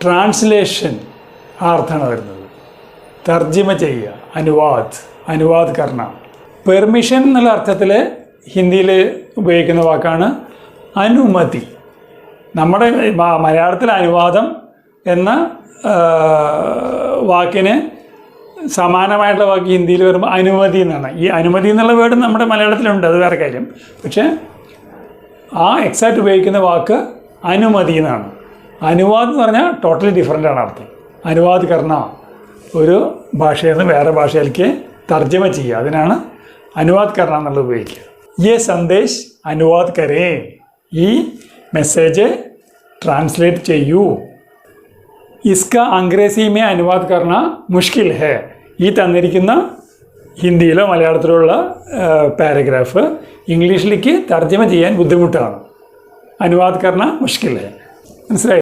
Translation ആ അർത്ഥമാണ് വരുന്നത്. തർജിമ ചെയ്യുക, അനുവാദ് കർണ. പെർമിഷൻ എന്നുള്ള അർത്ഥത്തിൽ ഹിന്ദിയിൽ ഉപയോഗിക്കുന്ന വാക്കാണ് അനുമതി. നമ്മുടെ മലയാളത്തിൽ അനുവാദം എന്ന വാക്കിന് സമാനമായിട്ടുള്ള വാക്ക് ഹിന്ദിയിൽ വരുമ്പോൾ അനുമതി എന്നാണ്. ഈ അനുമതി എന്നുള്ള വേർഡ് നമ്മുടെ മലയാളത്തിലുണ്ട്, അത് വേറെ കാര്യം. പക്ഷേ ആ എക്സാക്റ്റ് ഉപയോഗിക്കുന്ന വാക്ക് അനുമതി എന്നാണ്. അനുവാദ് എന്ന് പറഞ്ഞാൽ ടോട്ടലി ഡിഫറൻ്റ് ആണ് അർത്ഥം. അനുവാദ് കർണ, ഒരു ഭാഷയിൽ നിന്ന് വേറെ ഭാഷയിലേക്ക് തർജ്ജമ ചെയ്യുക, അതിനാണ് അനുവാദ് കർണ എന്നുള്ളത് ഉപയോഗിക്കുക. യേ സന്ദേശ് അനുവാദ് കരേ, ഈ മെസ്സേജ് ട്രാൻസ്ലേറ്റ് ചെയ്യൂ. ഇസ്ക അംഗ്രേസി മേ അനുവാദ് കർണ മുഷ്കിൽ ഹേ, ഈ തന്നിരിക്കുന്ന ഹിന്ദിയിലോ മലയാളത്തിലോ ഉള്ള പാരഗ്രാഫ് ഇംഗ്ലീഷിലേക്ക് തർജ്ജമ ചെയ്യാൻ ബുദ്ധിമുട്ടാണ്. അനുവാദ് കർണ മുഷ്കിൽ ഹേ. മനസ്സിലായി?